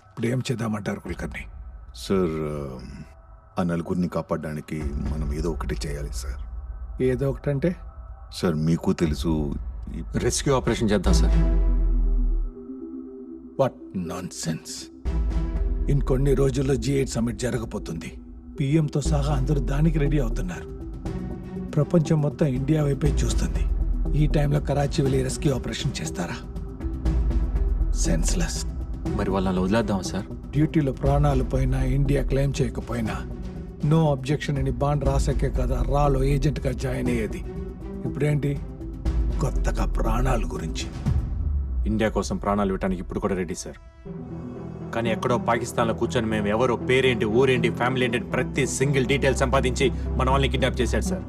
ఇప్పుడు ఏం చేద్దామంటారు కుల్కర్ని? సార్, ఆ నలుగురిని కాపాడడానికి మనం ఏదో ఒకటి చేయాలి సార్. ఏదో ఒకటంటే? సార్ మీకు తెలుసు, రెస్క్యూ ఆపరేషన్ చేద్దాం సార్. What non sense! ఇంకొన్ని రోజుల్లో G8 సమ్మిట్ జరగబోతుంది. పిఎంతో సహా అందరూ దానికి రెడీ అవుతున్నారు. ప్రపంచం మొత్తం ఇండియా వైపే చూస్తుంది. ఈ టైంలో కరాచీ వెళ్ళి రెస్క్యూ ఆపరేషన్ చేస్తారా? సెన్స్లెస్. మరి వాళ్ళని వదిలేద్దాం సార్. డ్యూటీలో ప్రాణాలు పోయినా, ఇండియా క్లెయిమ్ చేయకపోయినా నో అబ్జెక్షన్ అని బాండ్ రాసాకే కదా రాలో ఏజెంట్గా జాయిన్ అయ్యేది. ఇప్పుడేంటి కొత్తగా ప్రాణాల గురించి? ఇండియా కోసం ప్రాణాలు ఇవ్వడానికి ఇప్పుడు కూడా రెడీ సార్. కానీ ఎక్కడో పాకిస్తాన్లో కూర్చొని మేము ఎవరో పేరేంటి, ఊరేంటి, ఫ్యామిలీ ఏంటి ప్రతి సింగిల్ డీటెయిల్ సంపాదించి మన వాళ్ళని కిడ్నాప్ చేశాడు సార్.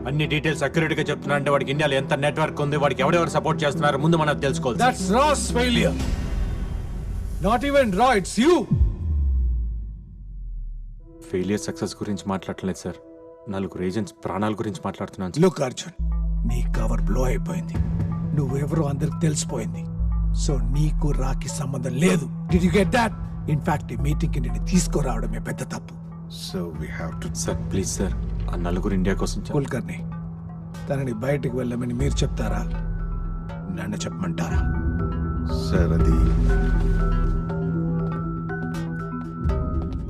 అన్ని డీటెయిల్స్ అక్యురేట్ గా చెప్తున్నా అంటే వాడికి ఇండియాలో ఎంత నెట్వర్క్ ఉంది, వాడికి ఎవరెవరు సపోర్ట్ చేస్తున్నారు ముందు మనం తెలుసుకోవాలి. That's ross failure. Not even రా, ఇట్స్ యూ. ఫెయిలియర్ సక్సెస్ గురించి మాట్లాడలేదు సార్. నలుగురు ఏజెంట్స్ ప్రాణాల గురించి మాట్లాడుతున్నాను. లుక్ అర్జున్, నీ కవర్ బ్లో అయిపోయింది. నువ్వెవరో అందరికి తెలిసిపోయింది. సో నీకు రాకి సంబంధం లేదు. Did you get that? In fact ఈ మీటింగ్ కి నేను తీసుకురావడమే పెద్ద తప్పు. So we have to. Sir please sir, ఆ నలుగురు ఇండియా కోసం కుల్కర్ని, తనని బయటికి వెళ్ళమని మీరు చెప్తారా, నన్ను చెప్పమంటారా? సార్ అది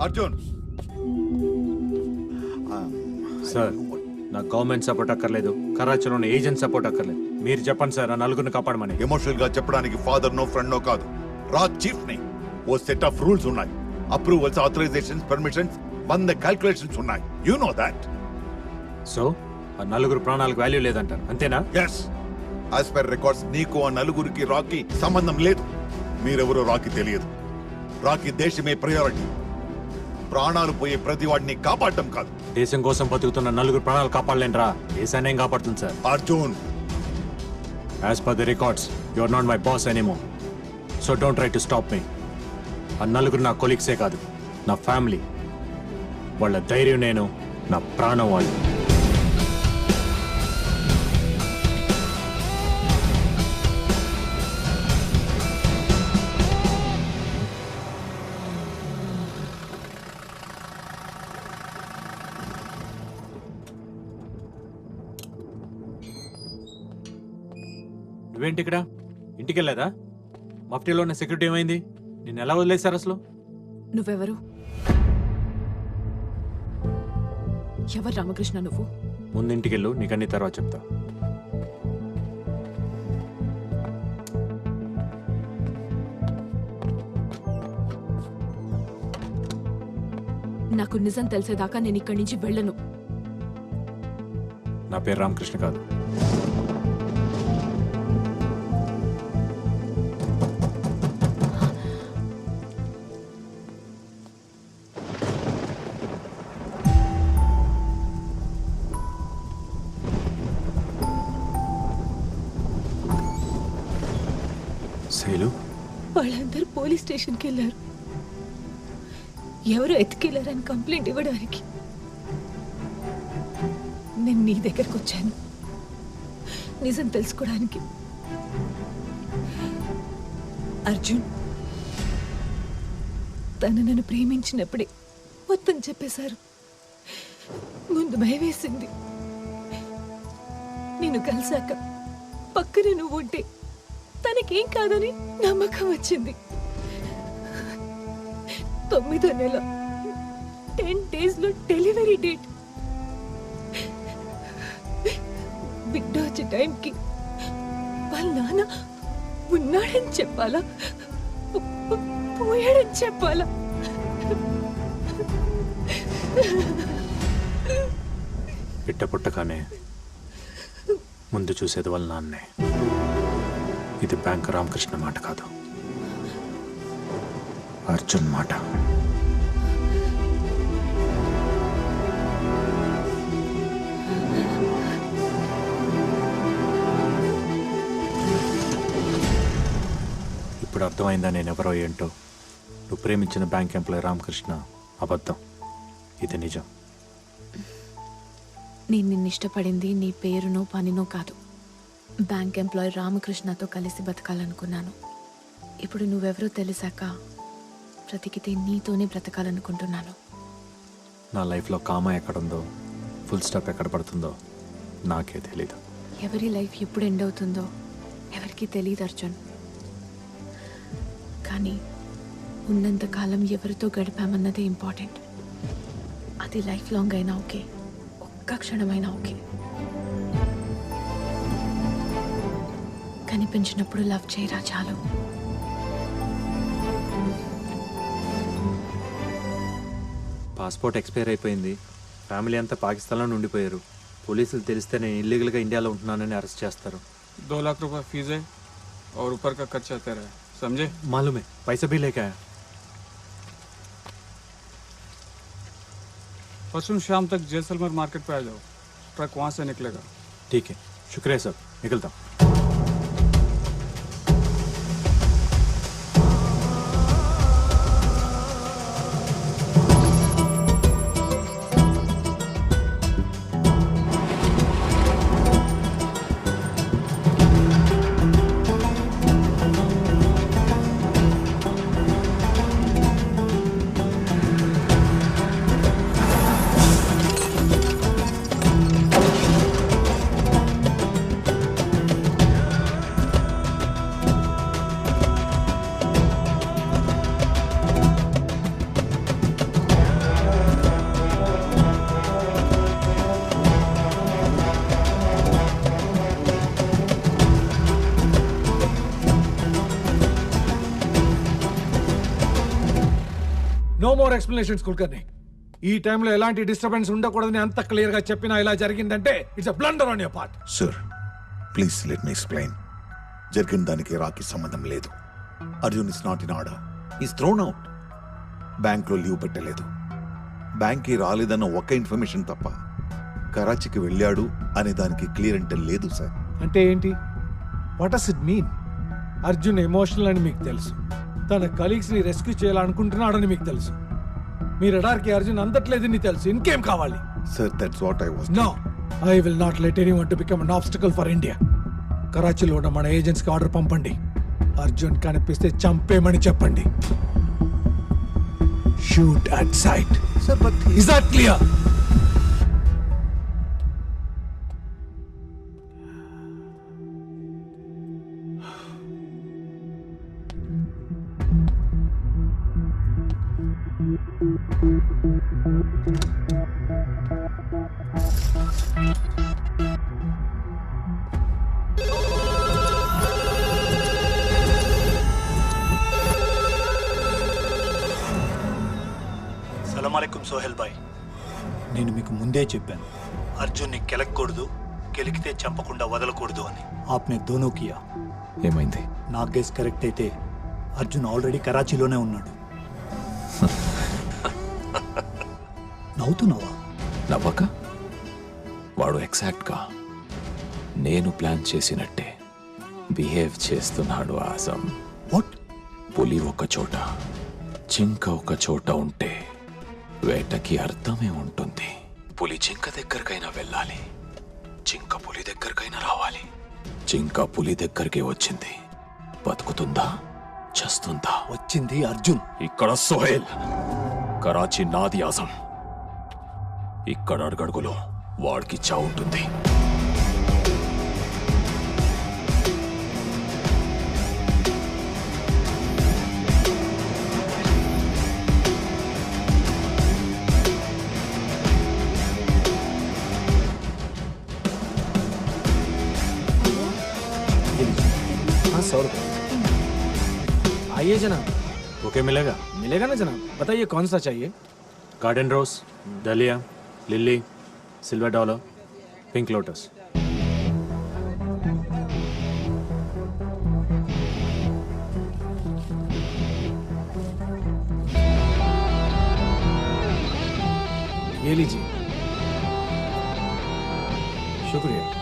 అర్జున్ సార్, నాకు గవర్నమెంట్ సపోర్ట్ అక్కర్లేదు, కరాచీలో ఉన్న ఏజెంట్ సపోర్ట్ అక్కర్లేదు. మీరు చెప్పండి సార్, ఆ నలుగురిని కాపాడమని. ఎమోషనల్ గా చెప్పడానికి ఫాదర్ నో ఫ్రెండ్ నో కాదు, రా చీఫ్ ని. ఓ సెట్ ఆఫ్ రూల్స్ ఉన్నాయి, అప్రూవల్స్, ఆథరైజేషన్స్, పర్మిషన్స్, 100 క్యాల్కులేషన్స్ ఉన్నాయి. You know that. సో ఆ నలుగురు ప్రాణాలకు వాల్యూ లేదంటారు, అంతేనా? ఎస్, యాజ్ పర్ రికార్డ్స్ నీకు ఆ నలుగురికి రాకి సంబంధం లేదు. మీరెవరో రాకి తెలియదు. రాకి దేశమే ప్రయారిటీ. ప్రాణాలు పోయే ప్రతి వాడిని కాపాడటం కాదు. దేశం కోసం బతుకుతున్న నలుగురు ప్రాణాలు కాపాడలేంట్రా, దేశాన్ని ఏం కాపాడుతుంది sir? Arjun, as per the records you are not my boss anymore. So don't try to stop me. ఆ నలుగురు నా కొలీగ్సే కాదు, నా ఫ్యామిలీ. వాళ్ళ ధైర్యం నేను, నా ప్రాణం వాళ్ళు. నువ్వేంటి ఇక్కడ? ఇంటికి వెళ్ళేదా? మఫ్టీలో ఉన్న సెక్యూరిటీ ఏమైంది? నిన్ను ఎలా వదిలేశారు అసలు? నువ్వెవరు? ఎవరు రామకృష్ణ నువ్వు? ముందు ఇంటికెళ్ళు, నీకన్నీ తర్వాత చెప్తా. నాకు నిజం తెలిసేదాకా నేను ఇక్కడి నుంచి వెళ్ళను. నా పేరు రామకృష్ణ కాదు. శైలు, వాళ్ళందరూ పోలీస్ స్టేషన్కి వెళ్ళారు. ఎవరో ఎత్తుకెళ్లారని కంప్లైంట్ ఇవ్వడానికి. నేను నీ దగ్గరకు వచ్చాను నిజం తెలుసుకోవడానికి. అర్జున్ తను నన్ను ప్రేమించినప్పుడే మొత్తం చెప్పేశారు. ముందు భయం వేసింది. నేను కలిసాక పక్కనే నువ్వు ఉంటే తనకేం కాదని నమ్మకం వచ్చింది. 9వ నెల 10 days లో డెలివరీ డేట్. బిడ్డ వచ్చే టైంకి వాళ్ళ నాన్న ఉన్నాడని చెప్పాలా, పోయాడని చెప్పాలా? బిడ్డ పుట్టగానే ముందు చూసేది వాళ్ళ నాన్నే. ఇది బ్యాంక్ రామకృష్ణ మాట కాదు, అర్జున్ మాట. ఇప్పుడు అర్థమైందా నేనెవరో ఏంటో? నువ్వు ప్రేమించిన బ్యాంక్ ఎంప్లాయీ రామకృష్ణ అబద్ధం, ఇది నిజం. నేను నిన్ను ఇష్టపడింది నీ పేరునో పనినో కాదు. బ్యాంక్ ఎంప్లాయీ రామకృష్ణతో కలిసి బతకాలనుకున్నాను. ఇప్పుడు నువ్వెవరో తెలిసాక బ్రతికితే నీతోనే బ్రతకాలనుకుంటున్నాను. నా లైఫ్లో కామా ఎక్కడుందో, ఫుల్ స్టాప్ ఎక్కడ పడుతుందో నాకే తెలీదు. ఎవరి లైఫ్ ఎప్పుడు ఎండ్ అవుతుందో ఎవరికి తెలియదు అర్జున్. కానీ ఉన్నంత కాలం ఎవరితో గడిపామన్నదే ఇంపార్టెంట్. అది లైఫ్ లాంగ్ అయినా ఓకే, ఒక్క క్షణమైనా ఓకే. కనిపించినప్పుడు లవ్ చేయరా చాలు. పాస్పోర్ట్ ఎక్స్పైర్ అయిపోయింది. ఫ్యామిలీ అంతా పాకిస్తాన్లో ఉండిపోయారు. పోలీసులు తెలిస్తే నేను ఇల్లీగల్గా ఇండియాలో ఉంటున్నానని అరెస్ట్ చేస్తారు. 2 लाख रुपए फीस है और ऊपर का खर्चा तेरा है, समझे? मालूम है, पैसा भी लेके आया. परसों शाम तक जैसलमेर मार्केट पे आ जाओ, ट्रक वहाँ से निकलेगा. ठीक है, शुक्रिया सर, निकलता हूँ. No more explanations Kulkarni. ఈ టైంలో ఎలాంటి డిస్టర్బెన్స్ ఉండకూడదని అంత క్లియర్ గా చెప్పినా ఇలా జరిగిందంటే it's a blunder on your part. Sir please let me explain. జరిగిన దానికి రాకీ సంబంధం లేదు. Arjun is not in order, is throne out. బ్యాంక్లో లీవ్ పెట్టలేదు. బ్యాంక్కి రాలేదన్న ఒక్క ఇన్ఫర్మేషన్ తప్ప కరాచీకి వెళ్ళాడు అనే దానికి క్లియర్ అంటే లేదు సార్. అంటే ఏంటి? What does it mean? Arjun emotional అని మీకు తెలుసు, తన కలీగ్స్ ని రెస్క్యూ చేయాలనుకుంటున్నాడని మీకు తెలుసు, మీ రడార్కి అర్జున్ అందట్లేదని తెలుసు. ఇంకేం కావాలి? Sir that's what I was. No, I will not let anyone to become an obstacle for India. కరాచీలో ఉన్న మన ఏజెంట్స్ కి ఆర్డర్ పంపండి. అర్జున్ కనిపిస్తే చంపేమని చెప్పండి. Shoot at sight. Sir but is that clear? సలాంఅలైకుం సోహెల్ భాయ్. నేను మీకు ముందే చెప్పాను, అర్జున్ని కెలకూడదు, కెలికితే చంపకుండా వదలకూడదు అని. ఆప్నే దోనో కియా. ఏమైంది? నా గెస్ కరెక్ట్ అయితే అర్జున్ ఆల్రెడీ కరాచీలోనే ఉన్నాడు. నవ్వుతున్నావా? నవ్వక? వాడు ఎగ్జాక్ట్గా నేను ప్లాన్ చేసినట్టే బిహేవ్ చేస్తున్నాడు ఆజం. వాట్? పులి ఒక చోట, జింక ఒక చోట ఉంటే వేటకి అర్థమే ఉంటుంది. పులి జింక దగ్గరకైనా వెళ్ళాలి, జింక పులి దగ్గరకైనా రావాలి. జింక పులి దగ్గరికి వచ్చింది, బతుకుతుందా చస్తుందా? వచ్చింది అర్జున్. ఇక్కడ సోహెల్, కరాచీ నాది ఆజం. ఇక్కడ అడుగడుగులో వాడికి చావుంటుంది. आइए जनाब. ओके, मिलेगा? मिलेगा ना जनाब? बताइए कौन सा चाहिए? गार्डन रोज, डलिया, lily, silver dollar, pink lotus. ये लीजिए. शुक्रिया.